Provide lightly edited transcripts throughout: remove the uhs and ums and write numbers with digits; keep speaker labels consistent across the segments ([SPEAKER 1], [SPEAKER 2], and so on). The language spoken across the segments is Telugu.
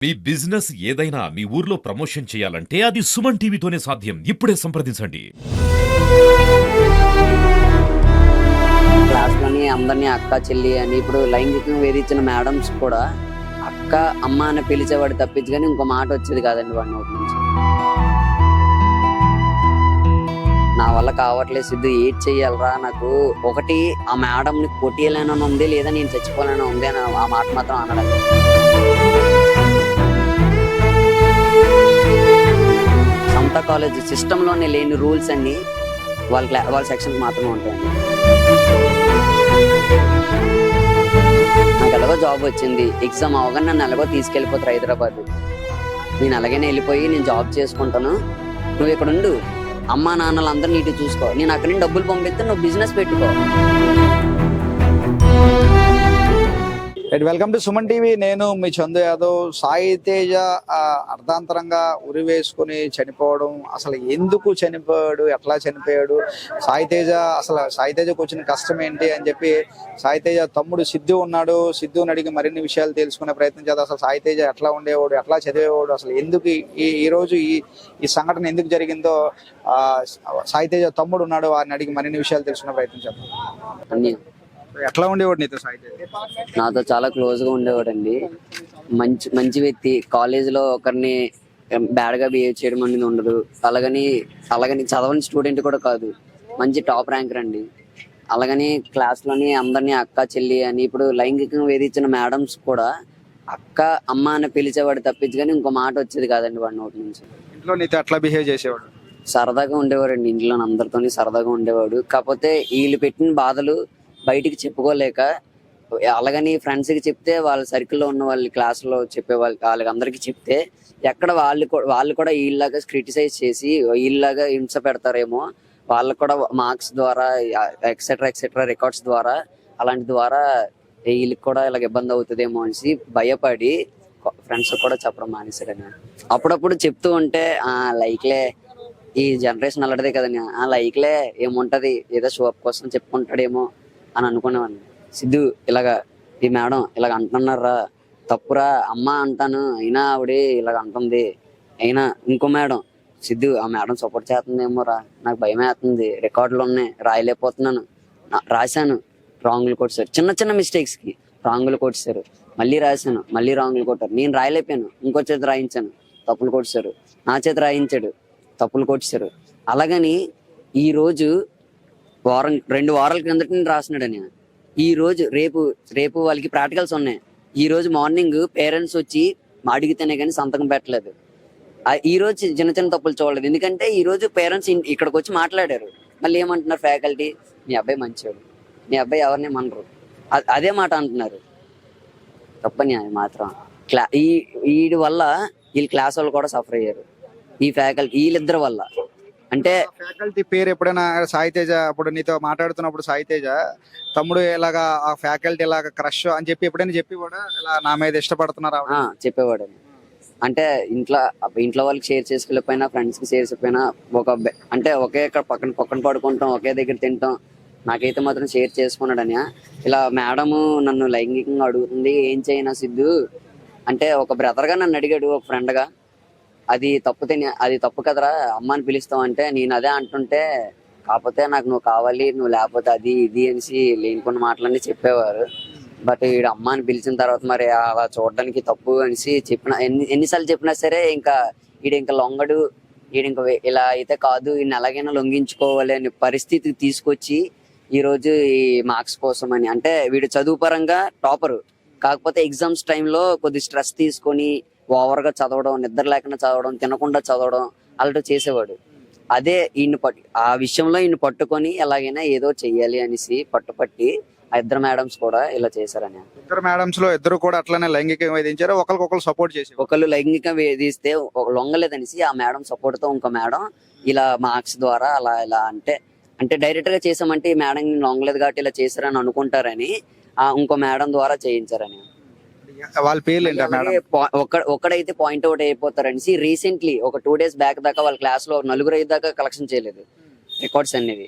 [SPEAKER 1] మీ బిజినెస్ ఏదైనా మీ ఊర్లో ప్రమోషన్ చేయాలంటే అది సుమన్ టీవీతోనే సాధ్యం. ఇప్పుడే సంప్రదించండి.
[SPEAKER 2] క్లాస్‌లోని అందరిని అక్క, చెల్లి అని ఇప్పుడు లైంగికంగా వేధించిన మేడమ్స్ కూడా అక్క, అమ్మ అని పిలిచేవాడు తప్పించి గాని ఇంకో మాట వచ్చేది కాదండి వాడి నోటి నుంచి. నా వల్ల కావట్లేదు సిద్ధు, ఏటి చెయ్యాలిరా నాకు, ఒకటి ఆ మేడంని కొట్టేయాలని ఉంది, లేదా నేను చచ్చిపోవాలని ఉంది అని ఆ మాట మాత్రం అనడండి. సమతా కాలేజ్ సిస్టంలోనే లేని రూల్స్ అన్ని వాళ్ళ సెక్షన్స్ మాత్రమే ఉంటాయండి. నాకు ఎలాగో జాబ్ వచ్చింది, ఎగ్జామ్ అవగానే నన్ను ఎలాగో తీసుకెళ్ళిపోతారు హైదరాబాద్. నేను అలాగనే వెళ్ళిపోయి నేను జాబ్ చేసుకుంటాను, నువ్వు ఇక్కడ ఉండు, అమ్మా నాన్నలు అందరూ నీటి చూసుకో, నేను అక్కడి నుంచి డబ్బులు పంపిస్తే నువ్వు బిజినెస్ పెట్టుకో.
[SPEAKER 3] Welcome to Suman TV. నేను మీ చందు యాదవ్. సాయి తేజ అర్ధాంతరంగా ఉరి వేసుకుని చనిపోవడం, అసలు ఎందుకు చనిపోయాడు, ఎట్లా చనిపోయాడు, సాయి తేజకు వచ్చిన కష్టం ఏంటి అని చెప్పి సాయి తేజ తమ్ముడు సిద్ధు ఉన్నాడు. సిద్ధుని అడిగి మరిన్ని విషయాలు తెలుసుకునే ప్రయత్నం చేద్దాం. అసలు సాయి తేజ ఎట్లా ఉండేవాడు, ఎట్లా చదివేవాడు, అసలు ఎందుకు ఈ రోజు ఈ సంఘటన ఎందుకు జరిగిందో సాయి తేజ తమ్ముడు ఉన్నాడు, వారిని అడిగి మరిన్ని విషయాలు తెలుసుకునే ప్రయత్నం చేద్దాం. ఎట్లా ఉండేవాడు నీతో సాయి తేజ?
[SPEAKER 2] నాతో చాలా క్లోజ్ గా ఉండేవాడు అండి. మంచి వ్యక్తి. కాలేజ్ లో ఒకరిని బ్యాడ్ గా బిహేవ్ చేయడం అనేది ఉండదు. అలాగని చదవని స్టూడెంట్ కూడా కాదు, మంచి టాప్ ర్యాంకర్ అండి. అలాగని క్లాస్ లోని అందరినీ అక్క, చెల్లి అని ఇప్పుడు లైంగికంగా వేధించిన మేడమ్స్ కూడా అక్క, అమ్మ అని పిలిచేవాడు తప్పించి కానీ ఇంకో మాట వచ్చేది కాదండి వాడి నోటి నుంచి.
[SPEAKER 3] ఇంట్లో నీతో ఎట్లా బిహేవ్ చేసేవాడు?
[SPEAKER 2] సరదాగా ఉండేవాడు అండి, ఇంట్లో అందరితోని సరదాగా ఉండేవాడు. కాకపోతే వీళ్ళు పెట్టిన బాధలు బయటికి చెప్పుకోలేక, అలాగని ఫ్రెండ్స్ కి చెప్తే వాళ్ళ సర్కిల్లో ఉన్న వాళ్ళు క్లాస్ లో చెప్పే వాళ్ళకి అందరికి చెప్తే ఎక్కడ వాళ్ళు కూడా వీళ్ళలాగా క్రిటిసైజ్ చేసి వీళ్ళలాగా హింస పెడతారేమో, వాళ్ళకు కూడా మార్క్స్ ద్వారా ఎక్సెట్రా రికార్డ్స్ ద్వారా అలాంటి ద్వారా వీళ్ళకి కూడా ఇలాగ ఇబ్బంది అవుతుందేమో అనేసి భయపడి ఫ్రెండ్స్ కూడా చెప్పడం మానేశాడని. అప్పుడప్పుడు చెప్తూ ఉంటే లైక్లే, ఈ జనరేషన్ అలాంటిదే కదండి, లైక్లే ఏముంటది, ఏదో షో అప్ కోసం చెప్పుకుంటాడేమో అని అనుకునేవాడిని. సిద్ధు ఇలాగా ఈ మేడం ఇలాగ అంటున్నారా, తప్పురా, అమ్మ అంటాను అయినా ఆవిడ ఇలాగ అంటుంది, అయినా ఇంకో మేడం సిద్ధు ఆ మేడం సపోర్ట్ చేస్తుందేమోరా, నాకు భయం వేస్తుంది, రికార్డులు ఉన్నాయి రాయలేకపోతున్నాను, రాశాను రాంగులు కొట్టారు, చిన్న మిస్టేక్స్ కి రాంగులు కొట్టారు, మళ్ళీ రాశాను మళ్ళీ రాంగులు కొట్టారు, నేను రాయలేకపోయాను ఇంకో చేతి రాయించాను తప్పులు కొట్టారు, నా చేతి రాయించాడు తప్పులు కొట్టారు. అలాగని ఈ రోజు 2 వారాల కిందట నేను రాసినాడని, ఈ రోజు రేపు వాళ్ళకి ప్రాక్టికల్స్ ఉన్నాయి, ఈ రోజు మార్నింగ్ పేరెంట్స్ వచ్చి అడిగితేనే కానీ సంతకం పెట్టలేదు. ఈ రోజు చిన్న తప్పులు చూడలేదు, ఎందుకంటే ఈ రోజు పేరెంట్స్ ఇక్కడికి వచ్చి మాట్లాడారు. మళ్ళీ ఏమంటున్నారు ఫ్యాకల్టీ, మీ అబ్బాయి మంచివాడు, మీ అబ్బాయి ఎవరిని మనరు, అదే మాట అంటున్నారు. తప్పని అది మాత్రం వీడి వల్ల వీళ్ళ క్లాస్ వాళ్ళు కూడా సఫర్ అయ్యారు, ఈ ఫ్యాకల్టీ వీళ్ళిద్దరి వల్ల. అంటే
[SPEAKER 3] ఫ్యాకల్టీ పేరు ఎప్పుడైనా సాయి తేజ అప్పుడు నీతో మాట్లాడుతున్నప్పుడు సాయి తేజ తమ్ముడు ఇలాగా ఆ ఫ్యాకల్టీ ఇలాగా క్రష్ అని చెప్పి ఎప్పుడైనా చెప్పేవాడా, ఇలా నా మీద ఇష్టపడుతున్నారు
[SPEAKER 2] చెప్పేవాడు. అంటే ఇంట్లో వాళ్ళకి షేర్ చేసుకోలేకపోయినా, ఫ్రెండ్స్ కి షేర్ చేయకపోయినా, అంటే ఒకే పక్కన పడుకుంటాం, ఒకే దగ్గర తింటాం, నాకైతే మాత్రం షేర్ చేసుకున్నాడని. ఇలా మేడము నన్ను లైంగికంగా అడుగుతుంది, ఏం చేయనా సిద్ధు అంటే ఒక బ్రదర్ గా నన్ను అడిగాడు, ఒక ఫ్రెండ్ గా. అది తప్పు కదరా, అమ్మని పిలుస్తావు అంటే నేను అదే అంటుంటే, కాకపోతే నాకు నువ్వు కావాలి, నువ్వు లేకపోతే అది ఇది అనేసి లేనికున్న మాటలన్నీ చెప్పేవారు. బట్ వీడు అమ్మ అని పిలిచిన తర్వాత మరి అలా చూడడానికి తప్పు అనేసి ఎన్నిసార్లు చెప్పినా సరే వీడు లొంగడు, వీడు ఇలా అయితే కాదు, వీడిని ఎలాగైనా లొంగించుకోవాలి అనే పరిస్థితికి తీసుకొచ్చి ఈ రోజు ఈ మార్క్స్ కోసం అని, అంటే వీడు చదువు పరంగా టాపరు, కాకపోతే ఎగ్జామ్స్ టైంలో కొద్ది స్ట్రెస్ తీసుకొని ఓవర్ గా చదవడం, నిద్ర లేకుండా చదవడం, తినకుండా చదవడం అలాంటి చేసేవాడు. అదే ఆ విషయంలో ఈయన పట్టుకొని ఎలాగైనా ఏదో చెయ్యాలి అనేసి పట్టుపట్టి ఆ ఇద్దరు మేడమ్స్ కూడా ఇలా చేశారని.
[SPEAKER 3] ఇద్దరు మేడమ్స్ లో ఇద్దరు కూడా అట్లనే లైంగికంగా వేధించారు, ఒకరికొకరు సపోర్ట్ చేసి,
[SPEAKER 2] ఒకళ్ళు లైంగికంగా వేధిస్తే లొంగలేదనేసి ఆ మేడం సపోర్ట్ తో ఇంకో మేడం ఇలా మార్క్స్ ద్వారా ఇలా అంటే డైరెక్ట్ గా చేసామంటే ఈ మేడం లొంగలేదు కాబట్టి ఇలా చేశారని అనుకుంటారని ఇంకో మేడం ద్వారా చేయించారని.
[SPEAKER 3] వాళ్ళ పేర్లు ఏంటి మేడం?
[SPEAKER 2] ఒక్కడైతే పాయింట్ అవుట్ అయిపోతారనేసి రీసెంట్లీ ఒక 2 days బ్యాక్ దాకా వాళ్ళ క్లాస్ లో 4 దాకా కలెక్షన్ చేయలేదు రికార్డ్స్ అనేవి.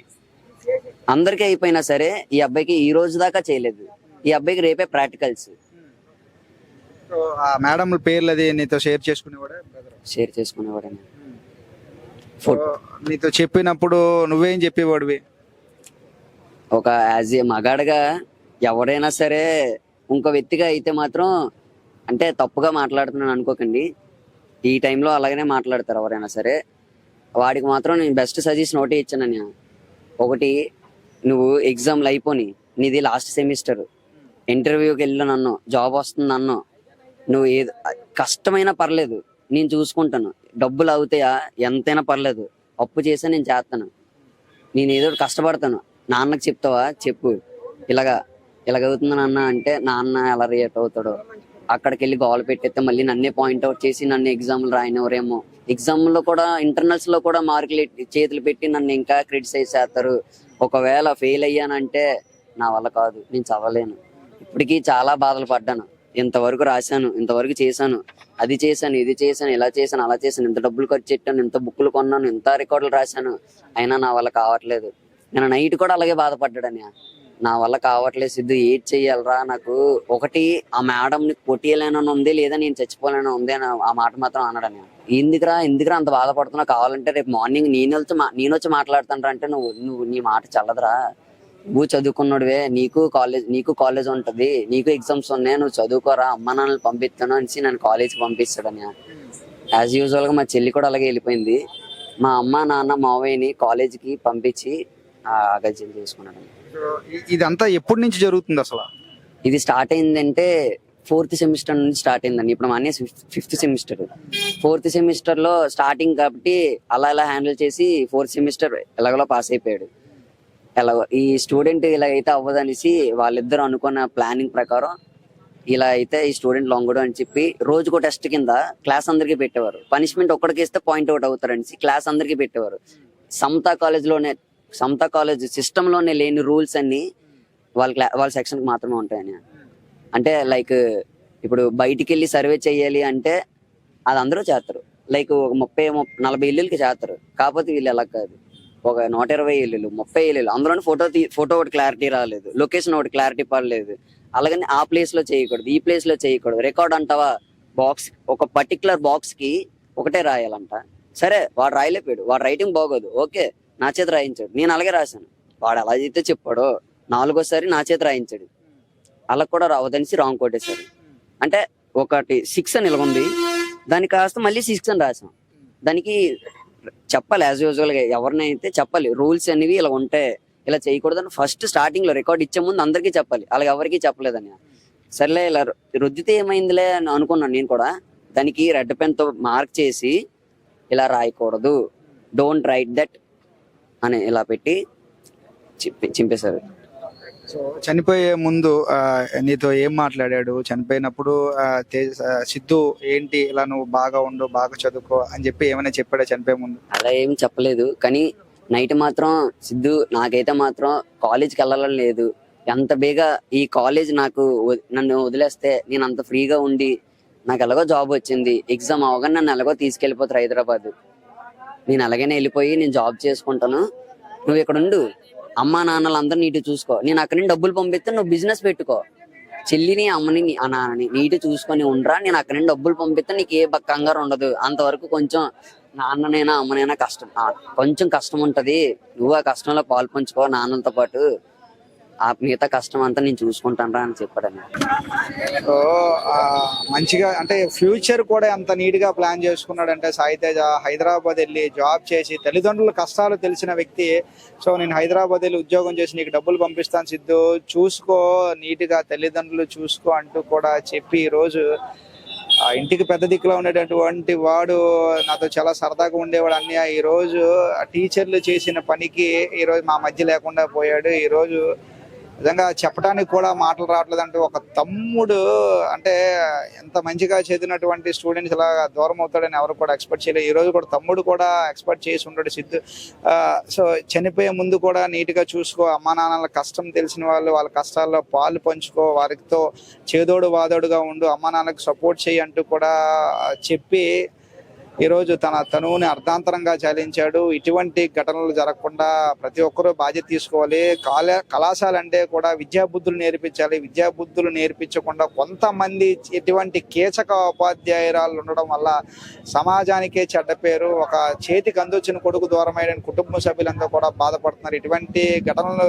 [SPEAKER 2] అందరికీ అయిపోయినా సరే ఈ అబ్బాయికి ఈ రోజు దాకా చేయలేదు. ఈ అబ్బాయికి రేపే ప్రాక్టికల్స్.
[SPEAKER 3] సో ఆ మేడం పేర్లు అది నీతో షేర్ చేసుకునేవాడే బ్రదర్?
[SPEAKER 2] షేర్ చేసుకునేవాడని.
[SPEAKER 3] సో నీతో చెప్పినప్పుడు నువ్వేం చెప్పేవాడివి?
[SPEAKER 2] ఒక యాజ్ ఏ మగాడిగా ఎవరైనా సరే ఇంకో వ్యక్తిగా అయితే మాత్రం అంటే తప్పుగా మాట్లాడుతున్నాను అనుకోకండి, ఈ టైంలో అలాగనే మాట్లాడతారు ఎవరైనా సరే. వాడికి మాత్రం నేను బెస్ట్ సజెషన్ ఒకటి ఇచ్చాను. ఒకటి, నువ్వు ఎగ్జామ్లు అయిపోయి నీది లాస్ట్ సెమిస్టర్, ఇంటర్వ్యూకి వెళ్ళాను అన్నో, జాబ్ వస్తుంది అన్నో, నువ్వు ఏది కష్టమైనా పర్లేదు నేను చూసుకుంటాను, డబ్బులు అవుతాయా ఎంతైనా పర్లేదు, అప్పు చేసా నేను చేస్తాను, నేను ఏదో ఒకటి కష్టపడతాను, నాన్నకి చెప్తావా చెప్పు, ఇలాగవుతుంది నాన్న అంటే నాన్న ఎలా రియాక్ట్ అవుతాడో, అక్కడికి వెళ్ళి గోల పెట్టేస్తే మళ్ళీ నన్నే పాయింట్అవుట్ చేసి నన్ను ఎగ్జామ్లు రాయనివరేమో, ఎగ్జామ్లో కూడా ఇంటర్నల్స్ లో కూడా మార్కులు చేతులు పెట్టి నన్ను ఇంకా క్రిటిసైజ్ చేస్తారు. ఒకవేళ ఫెయిల్ అయ్యానంటే నా వల్ల కాదు, నేను చదవలేను. ఇప్పటికీ చాలా బాధలు పడ్డాను. ఇంతవరకు రాశాను, ఇంతవరకు చేశాను, అది చేశాను, ఇది చేశాను, ఇలా చేశాను, అలా చేశాను, ఇంత డబ్బులు ఖర్చు పెట్టాను, ఇంత బుక్కులు కొన్నాను, ఇంత రికార్డులు రాశాను, అయినా నా వల్ల కావట్లేదు. నేను నైట్ కూడా అలాగే బాధపడ్డాడని, నా వల్ల కావట్లేదు సిద్ధు, ఏడ్ చెయ్యాలరా నాకు. ఒకటి, ఆ మేడంని కొట్టియలేనని ఉంది, లేదా నేను చచ్చిపోలేనని ఉంది అని ఆ మాట మాత్రం అన్నాడని. ఎందుకురా అంత బాధపడుతున్నావు, కావాలంటే రేపు మార్నింగ్ నేను వచ్చి మాట్లాడుతాను అంటే నువ్వు నీ మాట చల్లదురా, నువ్వు చదువుకున్నాడువే, నీకు కాలేజ్ ఉంటది, నీకు ఎగ్జామ్స్ ఉన్నాయి, నువ్వు చదువుకోరా, అమ్మ నాన్నలు పంపిస్తాను అనేసి నన్ను కాలేజ్కి పంపిస్తాడని. యాజ్ యూజువల్ గా మా చెల్లి కూడా అలాగే వెళ్ళిపోయింది. మా అమ్మ నాన్న మావయ్యని కాలేజీకి పంపించి అగత్యం చేసుకున్నాడు.
[SPEAKER 3] ఇదంతా ఎప్పటి నుంచి జరుగుతుంది అసలు?
[SPEAKER 2] ఇది స్టార్ట్ అయిందంటే 4th సెమిస్టర్ నుంచి స్టార్ట్ అయిందండి. ఇప్పుడు మా అన్నయ్య 5th సెమిస్టర్. 4th సెమిస్టర్ లో స్టార్టింగ్ కాబట్టి అలా హ్యాండిల్ చేసి 4th సెమిస్టర్ ఎలాగో పాస్ అయిపోయాడు. ఈ స్టూడెంట్ ఇలా అయితే అవ్వదనేసి వాళ్ళిద్దరు అనుకున్న ప్లానింగ్ ప్రకారం ఇలా అయితే ఈ స్టూడెంట్ లొంగడు అని చెప్పి రోజుకో టెస్ట్ కింద క్లాస్ అందరికి పెట్టేవారు. పనిష్మెంట్ ఒక్కడికి ఇస్తే పాయింట్అవుట్ అవుతారనేసి క్లాస్ అందరికి పెట్టేవారు. సమతా కాలేజ్ సిస్టమ్ లోనే లేని రూల్స్ అన్ని వాళ్ళ సెక్షన్ కి మాత్రమే ఉంటాయని. అంటే లైక్ ఇప్పుడు బయటికి వెళ్ళి సర్వే చేయాలి అంటే అది అందరూ చేస్తారు, లైక్ ఒక 30-40 ఇల్లులకి చేస్తారు. కాకపోతే వీళ్ళు ఎలా కాదు, ఒక 120 ఇల్లులు 30 ఇల్లులు, అందులోనే ఫోటో ఒకటి క్లారిటీ రాలేదు, లొకేషన్ ఒకటి క్లారిటీ పడలేదు, అలాగని ఆ ప్లేస్ లో చేయకూడదు, ఈ ప్లేస్ లో చేయకూడదు. రికార్డ్ అంటావా, బాక్స్ ఒక పర్టికులర్ బాక్స్ కి ఒకటే రాయాలంట. సరే వాడు రాయలేపాడు, వాడు రైటింగ్ బాగోదు, ఓకే నా చేత రాయించాడు, నేను అలాగే రాశాను. వాడు ఎలా అయితే చెప్పాడో 4వసారి నా చేత రాయించాడు, అలా కూడా రావదనేసి రాంగ్ కొట్టేశాడు. అంటే ఒకటి 6 అని ఇలాగుంది, దానికి కాస్త మళ్ళీ 6 అని రాసాం. దానికి చెప్పాలి, యాజ్ యూజువల్ గా ఎవరినైతే చెప్పాలి, రూల్స్ అనేవి ఇలా ఉంటాయి, ఇలా చేయకూడదని ఫస్ట్ స్టార్టింగ్ లో రికార్డ్ ఇచ్చే ముందు అందరికీ చెప్పాలి. అలాగే ఎవరికి చెప్పలేదని. సర్లే ఇలా రుద్దితే ఏమైందిలే అని అనుకున్నాను నేను కూడా. దానికి రెడ్ పెన్ తో మార్క్ చేసి ఇలా రాయకూడదు, డోంట్ రైట్ దట్ అని ఇలా పెట్టి చింపేశారు.
[SPEAKER 3] సో చనిపోయే ముందు నీతో ఏం మాట్లాడాడు? చనిపోయినప్పుడు సిద్ధు ఏంటి ఇలా నువ్వు బాగా ఉండు, బాగా చదువుకో అని చెప్పి ఏమైనా చెప్పాడా చనిపోయే ముందు?
[SPEAKER 2] అలా ఏం చెప్పలేదు, కానీ నైట్ మాత్రం సిద్ధు నాకైతే మాత్రం కాలేజ్కి వెళ్ళాలని లేదు, ఎంత బేగా ఈ కాలేజ్ నన్ను వదిలేస్తే నేను అంత ఫ్రీగా ఉండి, నాకు ఎలాగో జాబ్ వచ్చింది, ఎగ్జామ్ అవగానే నన్ను ఎలాగో తీసుకెళ్ళిపోతారు హైదరాబాద్, నేను అలాగనే వెళ్ళిపోయి నేను జాబ్ చేసుకుంటాను, నువ్వు ఇక్కడ ఉండు, అమ్మా నాన్నలు అందరూ నీటి చూసుకో, నేను అక్కడి నుంచి డబ్బులు పంపిస్తే నువ్వు బిజినెస్ పెట్టుకో, చెల్లిని అమ్మని ఆ నాన్నని నీటి చూసుకొని ఉండరా, నేను అక్కడి నుంచి డబ్బులు పంపిస్తే నీకు ఏ కంగారు ఉండదు, అంతవరకు కొంచెం నాన్ననైనా అమ్మనైనా కొంచెం కష్టం ఉంటది, నువ్వు ఆ కష్టంలో పాలు పంచుకో నాన్నలతో పాటు, ఆ మిగతా కష్టం అంతా నేను చూసుకుంటాను రా అని చెప్పాడని.
[SPEAKER 3] సో మంచిగా అంటే ఫ్యూచర్ కూడా ఎంత నీట్ గా ప్లాన్ చేసుకున్నాడంటే సాయితేజ, హైదరాబాద్ వెళ్ళి జాబ్ చేసి తల్లిదండ్రుల కష్టాలు తెలిసిన వ్యక్తి. సో నేను హైదరాబాద్ వెళ్ళి ఉద్యోగం చేసి నీకు డబ్బులు పంపిస్తాను సిద్ధు, చూసుకో నీట్ గా తల్లిదండ్రులు చూసుకో అంటూ కూడా చెప్పి ఈ రోజు ఆ ఇంటికి పెద్ద దిక్కులో ఉండేటటువంటి వాడు నాతో చాలా సరదాగా ఉండేవాడు అన్నయ్య. ఈ రోజు టీచర్లు చేసిన పనికి ఈ రోజు మా మధ్య లేకుండా పోయాడు. ఈ రోజు నిజంగా చెప్పడానికి కూడా మాటలు రావట్లేదు. అంటే ఒక తమ్ముడు అంటే ఎంత మంచిగా చదివినటువంటి స్టూడెంట్స్ ఇలా దూరం అవుతాడని ఎవరు కూడా ఎక్స్పెక్ట్ చేయలేదు. ఈ రోజు కూడా తమ్ముడు కూడా ఎక్స్పెక్ట్ చేసి ఉంటాడు సిద్ధు. సో చనిపోయే ముందు కూడా నీట్గా చూసుకో, అమ్మా నాన్నల కష్టం తెలిసిన వాళ్ళు వాళ్ళ కష్టాల్లో పాలు పంచుకో, వారితో చేదోడు వాదోడుగా ఉండు, అమ్మా నాన్నలకు సపోర్ట్ చేయి అంటూ కూడా చెప్పి ఈరోజు తన తనువుని అర్ధాంతరంగా చాలించాడు. ఇటువంటి ఘటనలు జరగకుండా ప్రతి ఒక్కరూ బాధ్యత తీసుకోవాలి. కళాశాల అంటే కూడా విద్యాబుద్ధులు నేర్పించాలి. విద్యాబుద్ధులు నేర్పించకుండా కొంతమంది ఇటువంటి కీచక ఉపాధ్యాయురాలు ఉండడం వల్ల సమాజానికే చెడ్డ పేరు. ఒక చేతికి అందొచ్చిన కొడుకు దూరమైన కుటుంబ సభ్యులంతా కూడా బాధపడుతున్నారు. ఇటువంటి ఘటనలు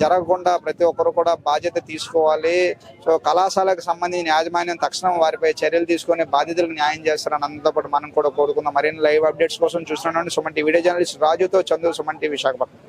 [SPEAKER 3] జరగకుండా ప్రతి ఒక్కరు కూడా బాధ్యత తీసుకోవాలి. సో కళాశాలకు సంబంధించిన యాజమాన్యం తక్షణం వారిపై చర్యలు తీసుకొని బాధితులకు న్యాయం చేస్తారని అందరితో పాటు మనం కూడా కోరుకుందాం. మరిన్ని లైవ్ అప్డేట్స్ కోసం చూస్తున్నాను సుమన్ టీవీ వీడియో జర్నలిస్ట్ రాజుతో చందు, సుమన్ టీవీ విశాఖపట్నం.